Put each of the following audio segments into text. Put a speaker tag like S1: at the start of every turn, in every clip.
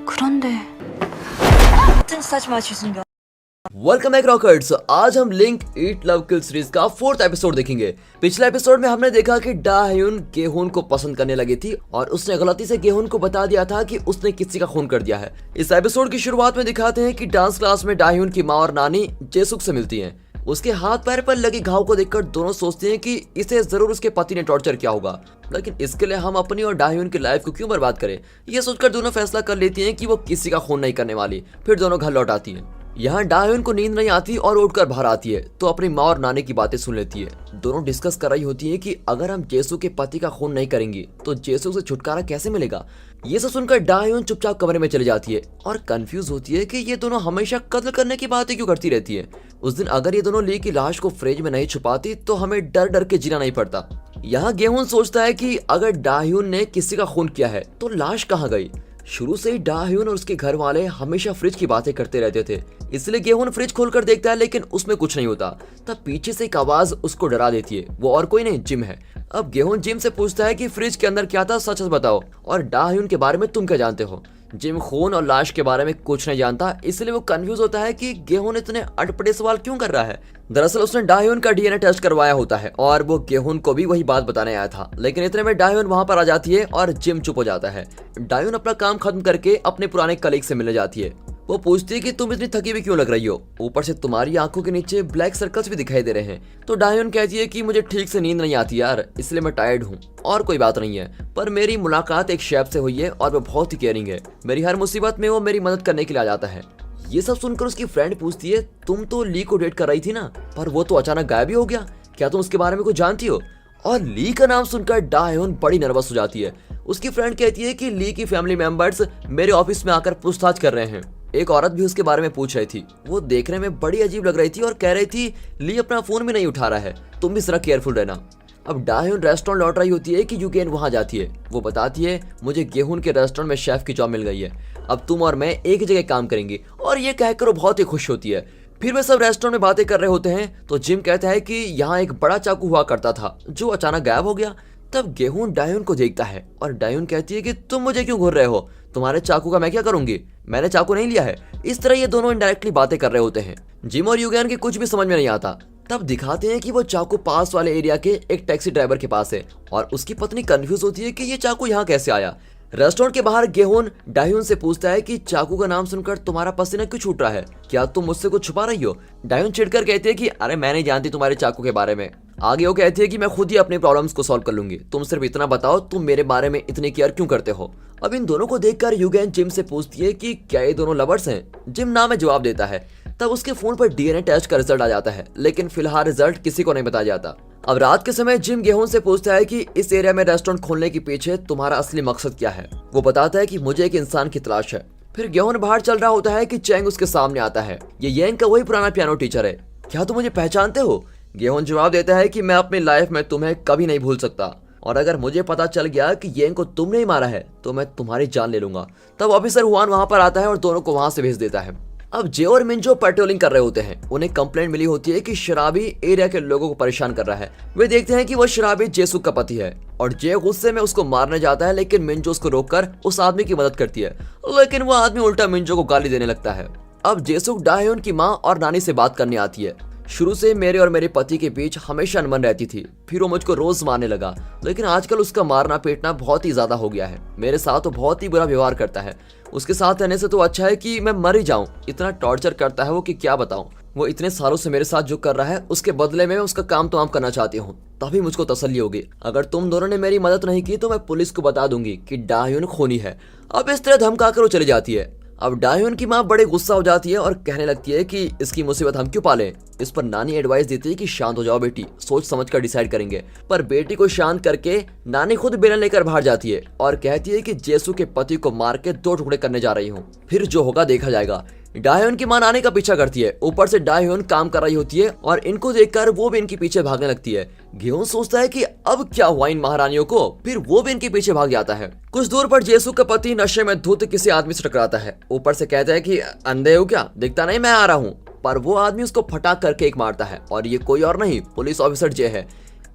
S1: 그런데 하지 마
S2: welcome back रॉकर्ट्स। आज हम link ईट love किल series का 4th एपिसोड देखेंगे। पिछले एपिसोड में हमने देखा कि डाह्यून गेहून को पसंद करने लगी थी और उसने गलती से गेहून को बता दिया था कि उसने किसी का खून कर दिया है। इस एपिसोड की शुरुआत में दिखाते हैं कि डांस क्लास में डाह्यून की माँ और नानी जेसुक से मिलती हैं। उसके हाथ पैर पर लगी घाव को देखकर दोनों सोचते हैं कि इसे जरूर उसके पति ने टॉर्चर किया होगा, लेकिन इसके लिए हम अपनी और डाह्यून की लाइफ को क्यों बर्बाद करें। ये सोचकर दोनों फैसला कर लेती हैं कि वो किसी का खून नहीं करने वाली। फिर दोनों घर लौट आती हैं। यहाँ डाह्यून को नींद नहीं आती और उठकर बाहर आती है तो अपनी माँ और नानी की बातें सुन लेती है। दोनों डिस्कस कर रही होती है कि अगर हम जेसु के पति का खून नहीं करेंगे तो जेसु से छुटकारा कैसे मिलेगा। ये सब सुनकर डाह्यून चुपचाप कमरे में चली जाती है और कंफ्यूज होती है कि ये दोनों हमेशा कत्ल करने की बातें क्यों करती रहती है। उस दिन अगर ये दोनों ली की लाश को फ्रिज में नहीं छुपाती तो हमें डर डर के जीना नहीं पड़ता। यहाँ गेहून सोचता है कि अगर डाह्यून ने किसी का खून किया है तो लाश कहाँ गई। शुरू से ही डाह्यून और उसके घर वाले हमेशा फ्रिज की बातें करते रहते थे, इसलिए गेहून फ्रिज खोलकर देखता है लेकिन उसमें कुछ नहीं होता। तब पीछे से एक आवाज उसको डरा देती है। वो और कोई नहीं, जिम है। अब गेहून जिम से पूछता है कि फ्रिज के अंदर क्या था, सच सच बताओ, और डाह्यून के बारे में तुम क्या जानते हो। जिम खून और लाश के बारे में कुछ नहीं जानता, इसलिए वो कंफ्यूज होता है कि गेहून इतने अटपटे सवाल क्यों कर रहा है। दरअसल उसने डाह्यून का डीएनए टेस्ट करवाया होता है और वो गेहून को भी वही बात बताने आया था, लेकिन इतने में डाह्यून वहां पर आ जाती है और जिम चुप हो जाता है। डाह्यून अपना काम खत्म करके अपने पुराने कलीग से मिलने जाती है। वो पूछती है कि तुम इतनी थकी हुई क्यों लग रही हो, ऊपर से तुम्हारी आंखों के नीचे ब्लैक सर्कल्स भी दिखाई दे रहे हैं। तो डाह्यून कहती है कि मुझे ठीक से नींद नहीं आती यार, इसलिए मैं टायर्ड हूँ और कोई बात नहीं है। पर मेरी मुलाकात एक शेफ से हुई है और वो बहुत ही केयरिंग है। मेरी हर मुसीबत में वो मेरी मदद करने के लिए आ जाता है। ये सब सुनकर उसकी फ्रेंड पूछती है तुम तो ली को डेट कर रही थी ना, पर वो तो अचानक गायब ही हो गया, क्या तुम उसके बारे में कुछ जानती हो। और ली का नाम सुनकर डाह्यून बड़ी नर्वस हो जाती है। उसकी फ्रेंड कहती है कि ली की फैमिली मेंबर्स मेरे ऑफिस में आकर पूछताछ कर रहे हैं। एक औरत भी उसके बारे में पूछ रही थी। वो देखने में बड़ी अजीब लग रही थी और कह रही थी ली अपना फोन भी नहीं उठा रहा है, तुम भी जरा केयरफुल रहना। अब डाह्यून रेस्टोरेंट लौट रही होती है कि यूकेन वहां जाती है। वो बताती है मुझे गेहून के रेस्टोरेंट में शेफ की जॉब मिल गई है, अब तुम और मैं एक जगह काम करेंगे, और ये कहकर वो बहुत ही खुश होती है। फिर वे सब रेस्टोरेंट में बातें कर रहे होते हैं तो जिम कहता है कि यहाँ एक बड़ा चाकू हुआ करता था जो अचानक गायब हो गया। तब गेहून डाह्यून को देखता है और डाह्यून कहती है कि तुम मुझे क्यों घूर रहे हो, तुम्हारे चाकू का मैं क्या करूंगी, मैंने चाकू नहीं लिया है। इस तरह ये दोनों इनडायरेक्टली बातें कर रहे होते हैं। जिम और यूगेन के कुछ भी समझ में नहीं आता। तब दिखाते हैं कि वो चाकू पास वाले एरिया के एक टैक्सी ड्राइवर के पास है और उसकी पत्नी कंफ्यूज होती है कि ये चाकू यहाँ कैसे आया। रेस्टोरेंट के बाहर गेहून डाह्यून से पूछता है कि चाकू का नाम सुनकर तुम्हारा पसीना क्यों छूट रहा है, क्या तुम मुझसे कुछ छुपा रही हो। डाह्यून चिढ़कर कहती है कि अरे मैं नहीं जानती तुम्हारे चाकू के बारे में। आगे वो कहती है कि मैं खुद ही अपनी प्रॉब्लम्स को सॉल्व कर लूंगी, तुम सिर्फ इतना बताओ तुम मेरे बारे में इतनी केयर क्यों करते हो। अब इन दोनों को देखकर यूगेन जिम से पूछती है कि क्या ये दोनों लवर्स हैं। जिम ना में जवाब देता है। तब उसके फोन पर डीएनए टेस्ट का रिजल्ट आ जाता है, लेकिन फिलहाल रिजल्ट किसी को नहीं बताया जाता। अब रात के समय जिम गेहून से पूछता है कि इस एरिया में रेस्टोरेंट खोलने के पीछे तुम्हारा असली मकसद क्या है। वो बताता है कि मुझे एक इंसान की तलाश है। फिर गेहून बाहर चल रहा होता है कि चैंग उसके सामने आता है। ये येंग का वही पुराना पियानो टीचर है। क्या तुम मुझे पहचानते हो। गेहून जवाब देता है कि मैं अपनी लाइफ में तुम्हें कभी नहीं भूल सकता, और अगर मुझे पता चल गया कि येंग को तुमने ही मारा है तो मैं तुम्हारी जान ले लूंगा। तब ऑफिसर हुआन वहां पर आता है और दोनों को वहां से भेज देता है। अब जे और मिंजो पेट्रोलिंग कर रहे होते हैं। उन्हें कंप्लेंट मिली होती है कि शराबी एरिया के लोगों को परेशान कर रहा है। वे देखते हैं कि वो शराबी जेसुक का पति है और जे गुस्से में उसको मारने जाता है, लेकिन मिंजो उसको रोककर उस आदमी की मदद करती है, लेकिन वो आदमी उल्टा मिंजो को गाली देने लगता है। अब जेसुक डाह्यून की माँ और नानी से बात करने आती है। शुरू से मेरे और मेरे पति के बीच हमेशा अनबन रहती थी, फिर वो मुझको रोज मारने लगा, लेकिन आजकल उसका मारना पीटना बहुत ही ज्यादा हो गया है। मेरे साथ तो बहुत ही बुरा व्यवहार करता है। उसके साथ रहने से तो अच्छा है कि मैं मर ही जाऊं। इतना टॉर्चर करता है वो कि क्या बताऊं। वो इतने सालों से मेरे साथ जो कर रहा है उसके बदले में उसका काम तमाम करना चाहती हूँ, तभी मुझको तसल्ली होगी। अगर तुम दोनों ने मेरी मदद नहीं की तो मैं पुलिस को बता दूंगी कि डाह्यून खूनी है। अब इस तरह धमकाकर वो चली जाती है। अब डाह्यून की माँ बड़े गुस्सा हो जाती है और कहने लगती है कि इसकी मुसीबत हम क्यों पालें। इस पर नानी एडवाइस देती है कि शांत हो जाओ बेटी, सोच समझ कर डिसाइड करेंगे। पर बेटी को शांत करके नानी खुद बेलन लेकर बाहर जाती है और कहती है कि जेसु के पति को मार के 2 टुकड़े करने जा रही हूँ, फिर जो होगा देखा जाएगा। डाह्यून की मां नानी का पीछा करती है। ऊपर से डाह्यून काम कर रही होती है और इनको देखकर वो भी इनके पीछे भागने लगती है। गेहूं सोचता है कि अब क्या हुआ इन महारानियों को, फिर वो भी इनके पीछे भाग जाता है। कुछ दूर पर जेसु का पति नशे में धुत किसी आदमी से टकराता है। ऊपर से कहता है कि अंधे हो क्या, दिखता नहीं मैं आ रहा हूँ। पर वो आदमी उसको फटाक करके एक मारता है और ये कोई और नहीं पुलिस ऑफिसर जे है।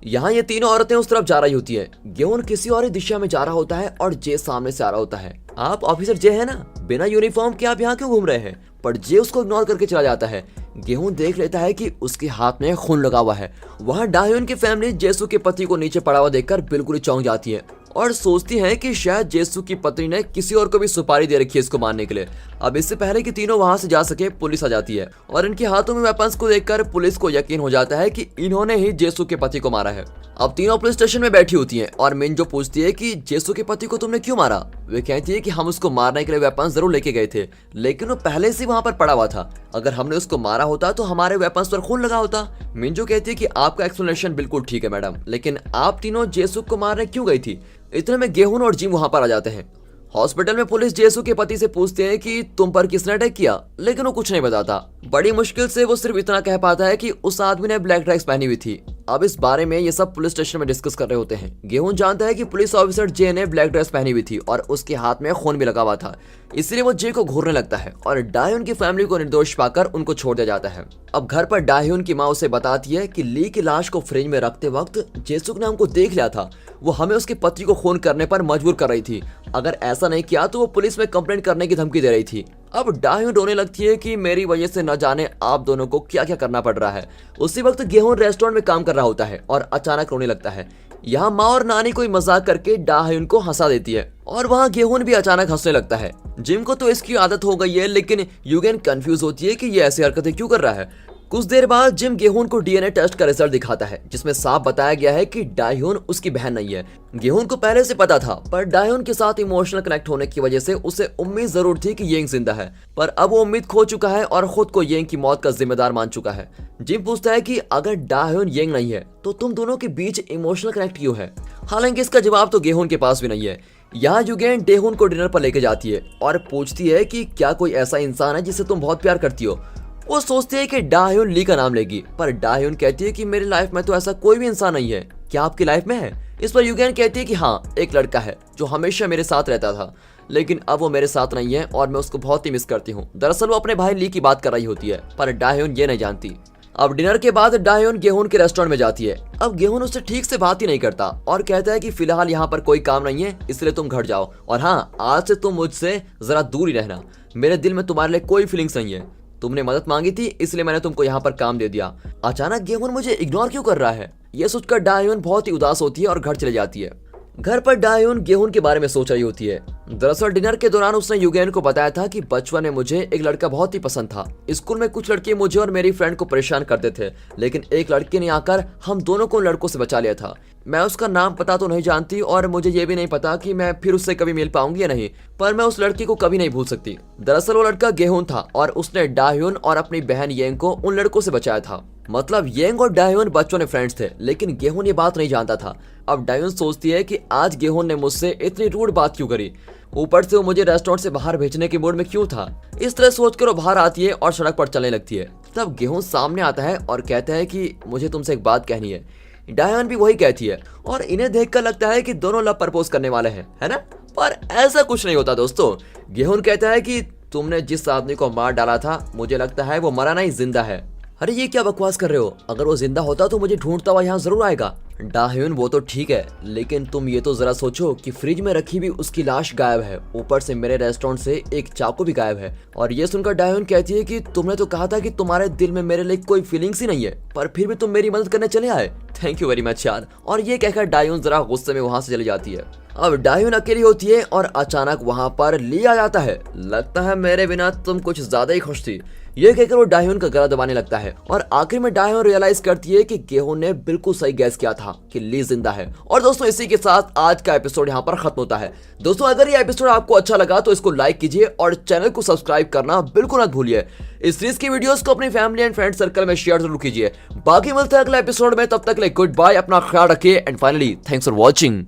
S2: यहाँ ये तीनों औरतें उस तरफ जा रही होती है। गेहून किसी और ही दिशा में जा रहा होता है और जे सामने से आ रहा होता है। आप ऑफिसर जे है ना, बिना यूनिफॉर्म के आप यहाँ क्यों घूम रहे हैं? पर जे उसको इग्नोर करके चला जाता है। गेहूं देख लेता है कि उसके हाथ में खून लगा हुआ है। वहाँ डाह्यून की फैमिली जेसु के पति को नीचे पड़ा हुआ देखकर बिल्कुल ही चौंक जाती है और सोचती है कि शायद जेसु की पत्नी ने किसी और को भी सुपारी दे रखी है इसको मारने के लिए। अब इससे पहले कि तीनों वहां से जा सके, पुलिस आ जाती है और इनके हाथों में वेपन्स को देखकर पुलिस को यकीन हो जाता है कि इन्होंने ही जेसु के पति को मारा है। अब तीनों पुलिस स्टेशन में बैठी होती हैं और मिंजो पूछती है कि जेसु के पति को तुमने क्यों मारा? वे कहती है कि हम उसको मारने के लिए वेपन्स जरूर लेके गए थे, लेकिन वो पहले से वहां पर पड़ा हुआ था। अगर हमने उसको मारा होता तो हमारे वेपन्स पर खून लगा होता। मिंजो कहती है कि आपका एक्सप्लेनेशन बिल्कुल ठीक है मैडम, लेकिन आप तीनों जेसु को मारने क्यों गई थी? इतने में गेहून और जिम वहां पर आ जाते हैं। हॉस्पिटल में पुलिस जेसु के पति से पूछते हैं कि तुम पर किसने अटैक किया, लेकिन वो कुछ नहीं बताता। बड़ी मुश्किल से वो सिर्फ इतना कह पाता है कि उस आदमी ने ब्लैक ड्रेस पहनी हुई थी। अब इस बारे में ये सब पुलिस स्टेशन में डिस्कस कर रहे होते हैं। गेहूं जानता है कि पुलिस ऑफिसर जे ने ब्लैक ड्रेस पहनी हुई थी और उसके हाथ में खून भी लगा हुआ था, इसलिए वो जे को घूरने लगता है और डाह्यून की फैमिली को निर्दोष पाकर उनको छोड़ दिया जाता है। अब घर पर डाह्यून की माँ उसे बताती है कि ली की लाश को फ्रिज में रखते वक्त जेसुक ने हमको देख लिया था। वो हमें उसके पति को खून करने पर मजबूर कर रही थी। अगर ऐसा नहीं किया तो वो पुलिस में कंप्लेंट करने की धमकी दे रही थी। अब डाह्यून रोने लगती है कि मेरी वजह से न जाने आप दोनों को क्या क्या करना पड़ रहा है। उसी वक्त गेहूं रेस्टोरेंट में काम कर रहा होता है और अचानक रोने लगता है। यहाँ माँ और नानी कोई मजाक करके डाह्यून को हंसा देती है और वहाँ गेहून भी अचानक हंसने लगता है। जिम को तो इसकी आदत हो गई है, लेकिन यूगेन कंफ्यूज होती है कि ये ऐसी हरकतें क्यों कर रहा है। कुछ देर बाद जिम गेहून को डीएनए टेस्ट का रिजल्ट दिखाता है, जिसमें साफ बताया गया है कि डाह्यून उसकी बहन नहीं है। गेहून को पहले से पता था, पर डाह्यून के साथ इमोशनल कनेक्ट होने की वजह से उसे उम्मीद जरूर थी कि येंग जिंदा है, पर अब वो उम्मीद खो चुका है और खुद को येंग की मौत का जिम्मेदार मान चुका है। जिम पूछता है कि अगर डाह्यून येंग नहीं है तो तुम दोनों के बीच इमोशनल कनेक्ट क्यों है? हालांकि इसका जवाब तो गेहून के पास भी नहीं है। यहाँ यूगेन डेहून को डिनर पर लेके जाती है और पूछती है कि क्या कोई ऐसा इंसान है जिससे तुम बहुत प्यार करती हो। वो सोचती है कि डाह्यून ली का नाम लेगी, पर डाह्यून कहती है कि मेरी लाइफ में तो ऐसा कोई भी इंसान नहीं है, क्या आपकी लाइफ में है? इस पर यूगेन कहती है कि हाँ, एक लड़का है जो हमेशा मेरे साथ रहता था, लेकिन अब वो मेरे साथ नहीं है और मैं उसको बहुत ही मिस करती हूँ। दरअसल वो अपने भाई ली की बात कर रही होती है, पर डाह्यून ये नहीं जानती। अब डिनर के बाद डाह्यून गेहून के रेस्टोरेंट में जाती है। अब गेहून उससे ठीक से बात ही नहीं करता और कहता है कि फिलहाल यहाँ पर कोई काम नहीं है, इसलिए तुम घर जाओ, और हाँ, आज से तुम मुझसे जरा दूर ही रहना। मेरे दिल में तुम्हारे लिए कोई फीलिंग्स नहीं है। तुमने मदद मांगी थी, इसलिए मैंने तुमको यहाँ पर काम दे दिया। अचानक गेहून मुझे इग्नोर क्यों कर रहा है? ये सोचकर डाह्यून बहुत ही उदास होती है और घर चले जाती है। घर पर डाह्यून गेहून के बारे में सोच रही होती है। दरअसल डिनर के दौरान उसने यूगेन को बताया था कि बचपन में मुझे एक लड़का बहुत ही पसंद था। स्कूल में कुछ लड़के मुझे और मेरी फ्रेंड को परेशान करते थे, लेकिन एक लड़के ने आकर हम दोनों को लड़कों से बचा लिया था। मैं उसका नाम पता तो नहीं जानती और मुझे ये भी नहीं पता कि मैं फिर उससे कभी मिल पाऊंगी या नहीं, पर मैं उस लड़की को कभी नहीं भूल सकती। दरअसल वो लड़का गेहून था और उसने डाह्यून और अपनी बहन येंग को उन लड़कों से बचाया था। मतलब येंग और डाह्यून बच्चों में फ्रेंड्स थे, लेकिन गेहून ये बात नहीं जानता था। अब डाह्यून सोचती है कि आज गेहून ने मुझसे इतनी रूड बात क्यों करी, ऊपर से वो मुझे रेस्टोरेंट से बाहर भेजने के मूड में क्यों था। इस तरह सोचकर वो बाहर आती है और सड़क पर चलने लगती है। तब गेहून सामने आता है और कहता है कि मुझे तुमसे एक बात कहनी है। डाह्यून भी वही कहती है और इन्हें देखकर लगता है कि दोनों लव प्रपोज करने वाले हैं, है ना? पर ऐसा कुछ नहीं होता दोस्तों। गेहून कहता है कि तुमने जिस आदमी को मार डाला था, मुझे लगता है वो मरा नहीं, जिंदा है। अरे ये क्या बकवास कर रहे हो? अगर वो जिंदा होता तो मुझे ढूंढता हुआ यहाँ जरूर आएगा। डाह्यून वो तो ठीक है, लेकिन तुम ये तो जरा सोचो कि फ्रिज में रखी हुई उसकी लाश गायब है, ऊपर से मेरे रेस्टोरेंट से एक चाकू भी गायब है। और ये सुनकर डाह्यून कहती है कि तुमने तो कहा था कि तुम्हारे दिल में मेरे लिए कोई फीलिंग्स ही नहीं है, पर फिर भी तुम मेरी मदद करने चले आए। थैंक यू वेरी मच यार। और ये कहकर डाह्यून जरा गुस्से में वहां से चली जाती है। अब डाह्यून अकेली होती है और अचानक वहां पर ली आ जाता है। लगता है मेरे बिना तुम कुछ ज्यादा ही खुश थी, ये कहकर वो डाह्यून का गला दबाने लगता है। और आखिर में डाह्यून रियलाइज करती है कि गेहून ने बिल्कुल सही गैस किया था कि ली जिंदा है। और दोस्तों इसी के साथ आज का एपिसोड यहाँ पर खत्म होता है। दोस्तों अगर ये एपिसोड आपको अच्छा लगा तो इसको लाइक कीजिए और चैनल को सब्सक्राइब करना बिल्कुल मत भूलिए। इस सीरीज की वीडियोस को अपनी फैमिली एंड फ्रेंड सर्कल में शेयर जरूर कीजिए। बाकी मिलते हैं अगले एपिसोड में, तब तक के लिए गुड बाय, अपना ख्याल रखिए and finally thanks for watching.